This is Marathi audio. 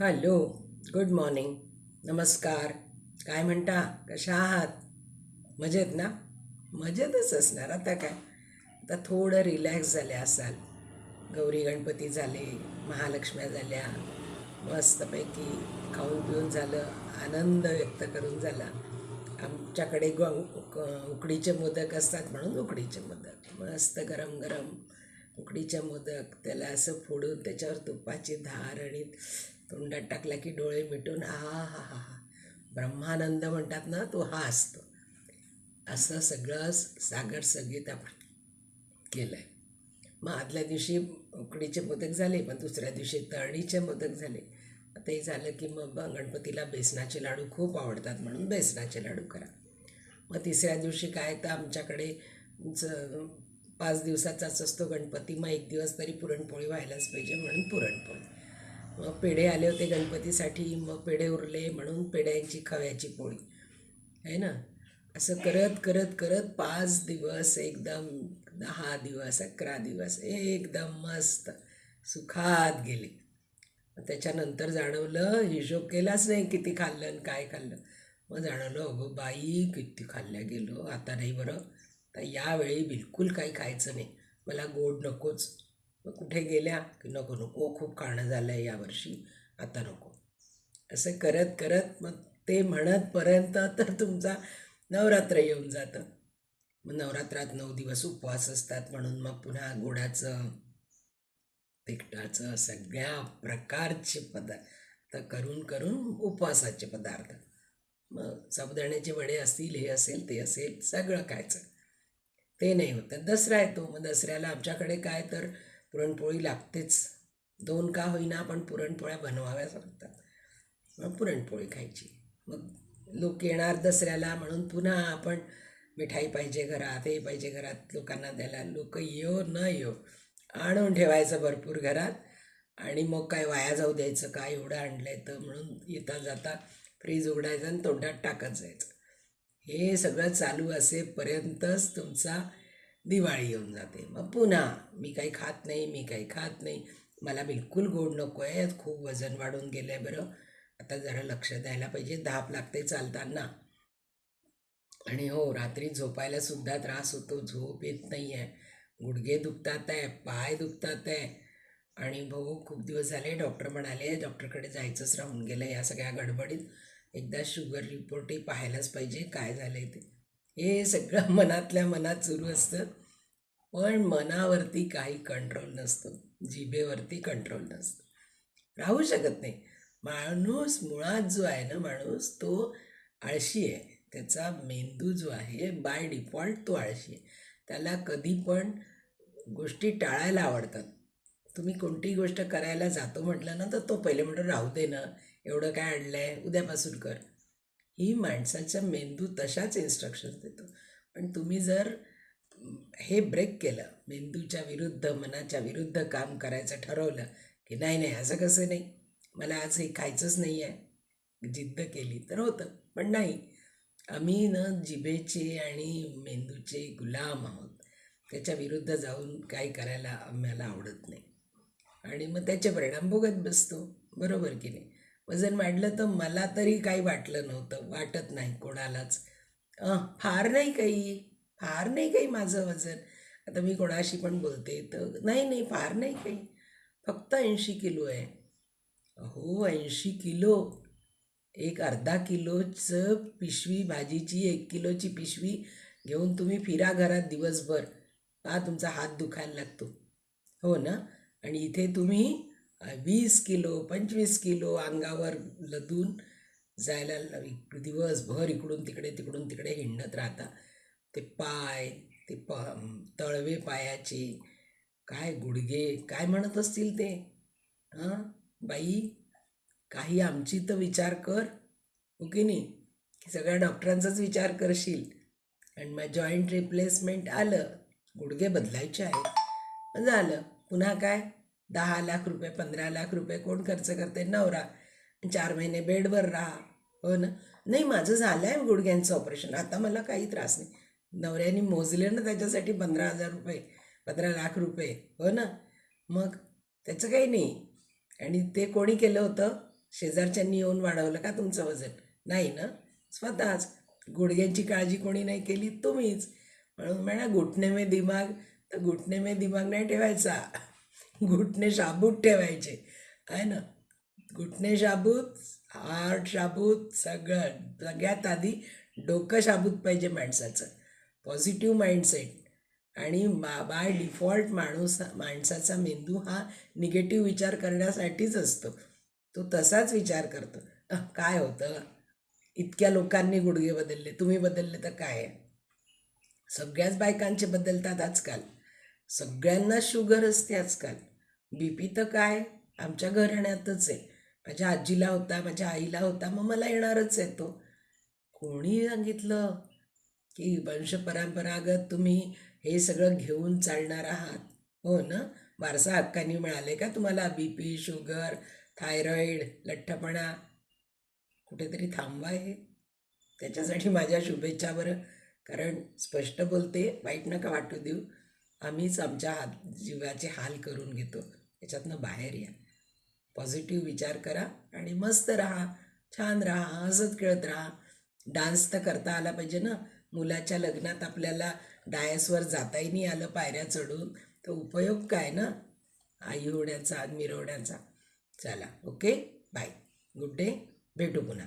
हॅलो, गुड मॉर्निंग, नमस्कार. काय म्हणता, कशा आहात? मजेत ना? मजेतच असणार आता काय. आता थोडं रिलॅक्स झाले असाल. गौरी गणपती झाले, महालक्ष्म्या झाल्या, मस्तपैकी खाऊन पिऊन झालं, आनंद व्यक्त करून झाला. आमच्याकडे उकडीचे मोदक असतात म्हणून उकडीचे मोदक मस्त गरम गरम उकडीचे मोदक, त्याला असं फोडून त्याच्यावर तुपाची धार आणि तोंडात टाकला की डोळे मिटून हा हा हा हा ब्रह्मानंद म्हणतात ना, तो हा असतो. असं सगळं सागर संगीत आपण केलं आहे. मग आदल्या दिवशी उकडीचे मोदक झाले, पण दुसऱ्या दिवशी तळणीचे मोदक झाले. ते झालं की मग गणपतीला बेसनाचे लाडू खूप आवडतात म्हणून बेसनाचे लाडू करा. मग तिसऱ्या दिवशी काय, तर आमच्याकडे 5 दिवसाचाच असतो गणपती, मग एक दिवस तरी पुरणपोळी व्हायलाच पाहिजे म्हणून पुरणपोळी. मग पेढे आले होते गणपतीसाठी, मग पेढे उरले म्हणून पेढ्यांची खव्याची पोळी आहे ना. असं करत करत करत 5 दिवस एकदम, 10 दिवस, 11 दिवस एकदम मस्त सुखात गेले. त्याच्यानंतर जाणवलं, हिशोब केलाच नाही किती खाल्लं आणि काय खाल्लं. मग जाणवलं, अगं बाई किती खाल्ल्या गेलो, आता नाही बरं. तर यावेळी बिलकुल काही खायचं नाही, मला गोड नकोच. मग कुठे गेल्या की नको नको, खूप खाणं झालं आहे यावर्षी, आता नको. असं करत करत मग ते म्हणतपर्यंत तर तुमचा नवरात्र येऊन जातं. मग नवरात्रात 9 दिवस उपवास असतात म्हणून मग पुन्हा गोडाचं, तिखटाचं सगळ्या प्रकारचे पदार्थ करून करून उपवासाचे पदार्थ. मग साबुदाण्याचे वडे असतील, हे असेल ते असेल, सगळं खायचं. ते नाही होतं. दसरा येतो, मग दसऱ्याला आमच्याकडे काय तर पुरणपोळी लागतेच. 2 का होईना पण पुरणपोळ्या बनवाव्याच लागतात. मग पुरणपोळी खायची. मग लोक येणार दसऱ्याला म्हणून पुन्हा आपण मिठाई पाहिजे घरात, हे पाहिजे घरात लोकांना द्यायला. लोक येऊ न येऊ आणून ठेवायचं भरपूर घरात, आणि मग काय वाया जाऊ द्यायचं का, एवढं आणलं आहे तर म्हणून येता जाता फ्रीज उघडायचं आणि तोंडात टाकत जायचं. हे सगळं चालू असेपर्यंतच तुमचा दिवाळी येऊन जाते. मग पुन्हा मी काही खात नाही, मी काही खात नाही, मला बिलकुल गोड नको आहे, खूप वजन वाढून गेलं आहे बरं, आता जरा लक्ष द्यायला पाहिजे, धाप लागते चालताना. आणि हो, रात्री झोपायला सुद्धा त्रास होतो, झोप येत नाही आहे, गुडघे दुखतात आहे, पाय दुखतात आहे. आणि भाऊ खूप दिवस झाले डॉक्टर म्हणाले, डॉक्टरकडे जायचंच राहून गेलं या सगळ्या गडबडीत. एकदा शुगर रिपोर्टही पाहायलाच पाहिजे काय झालं आहे ते. हे सगळं मनातल्या मनात सुरू असतं, पण मनावरती काही कंट्रोल नसतो, जिभेवरती कंट्रोल नसतो, राहू शकत नाही. माणूस मुळात जो आहे ना, माणूस तो आळशी आहे. त्याचा मेंदू जो आहे बाय डिफॉल्ट तो आळशी आहे. त्याला कधी पण गोष्टी टाळायला आवडतात. तुम्ही कोणतीही गोष्ट करायला जातो म्हटलं ना, तर तो पहिले म्हणतो राहू दे ना, एवढं काय आणलं आहे, उद्यापासून कर. ही माणसाचा मेंदू तशाच इन्स्ट्रक्शन्स देतो. पण तुम्ही जर हे ब्रेक केलं, मेंदूच्या विरुद्ध, मनाच्या विरुद्ध काम करायचं ठरवलं की नाही नाही असं कसं नाही, मला आज हे खायचंच नाही आहे, जिद्द केली तर होतं. पण नाही, आम्ही ना जिभेचे आणि मेंदूचे गुलाम आहोत. त्याच्या विरुद्ध जाऊन काही करायला आम्हाला आवडत नाही, आणि मग त्याचे परिणाम भोगत बसतो. बरोबर की नाही? वजन वाढलं तर मला तरी काही वाटलं नव्हतं, वाटत नाही कोणालाच. फार नाही काही, फार नाही काही माझं वजन. आता मी कोणाशी पण बोलते तर नाही नाही फार नाही काही, फक्त 80 किलो आहे. हो, 80 किलो. एक अर्धा किलोचं पिशवी भाजीची, 1 किलोची पिशवी घेऊन तुम्ही फिरा घरात दिवसभर, तुमचा हात दुखायला लागतो. हो ना. आणि इथे तुम्ही 20 किलो, 25 किलो अंगावर लदून जायला दिवसभर इकडून तिकडे तिकडून तिकडे हिंडत राहता. ते पाय, ते तळवे पायाचे, काय गुडघे काय म्हणत असतील ते. हां बाई, काही आमची तर विचार कर, हो की नाही? की सगळ्या डॉक्टरांचाच विचार करशील. आणि मग जॉईंट रिप्लेसमेंट आलं, गुडघे बदलायचे आहेत, झालं. पुन्हा काय, 10 लाख रुपये, 15 लाख रुपये कोण खर्च करते? नवरा. 4 महिने बेडवर राहा. हो ना. नाही, माझं झालं आहे गुडघ्यांचं ऑपरेशन, आता मला काही त्रास नाही. नवऱ्याने मोजले ना त्याच्यासाठी 15,000 रुपये, 15 लाख रुपये. हो ना. मग त्याचं काही नाही. आणि ते कोणी केलं होतं? शेजारच्यांनी येऊन वाढवलं का तुमचं वजन? नाही ना, स्वतःच. गुडघ्यांची काळजी कोणी नाही केली, तुम्हीच. म्हणून म्हणा घुटणे में दिमाग, तर घुटणे में दिमाग नाही ठेवायचा, घुटणे शाबूत ठेवायचे आहे ना. घुटणे शाबूत, हार्ट शाबूत, सगळ्यात आधी डोकं शाबूत पाहिजे माणसाचं. Positive mindset. आणि बाय डिफॉल्ट माणसाचा मेंदू हा निगेटिव्ह विचार करण्यासाठीच असतो. तो तसाच विचार करतो. काय होतं, इतक्या लोकांनी गुडघे बदलले, तुम्ही बदलले तर काय आहे? सगळ्याच बायकांचे बदलतात आजकाल. सगळ्यांना शुगर असते आजकाल. BP तर काय आमच्या घराण्यातच आहे. माझ्या आजीला होता, माझ्या आईला होता, मग मला येणारच आहे तो. कोणी सांगितलं की वंशपरंपरागत तुम्ही हे सगळं घेऊन चालणार आहात? हो ना. वारसा हक्काने मिळाले का तुम्हाला BP, शुगर, थायरॉईड, लठ्ठपणा? कुठेतरी थांबवा हे. त्याच्यासाठी माझ्या शुभेच्छा बरं. कारण स्पष्ट बोलते, वाईट नका वाटू देऊ. आम्हीच आमच्या जीवाचे हाल करून घेतो. याच्यातनं बाहेर या. पॉझिटिव्ह विचार करा आणि मस्त राहा, छान राहा, हसत खेळत राहा. डान्स तर करता आला पाहिजे ना. मुलाच्या लग्नात आपल्याला डायसवर जाताही नाही आलं पायऱ्या चढून, तर उपयोग काय ना आई होण्याचा, मिरवण्याचा. चला, ओके, बाय, गुड डे, भेटू पुन्हा.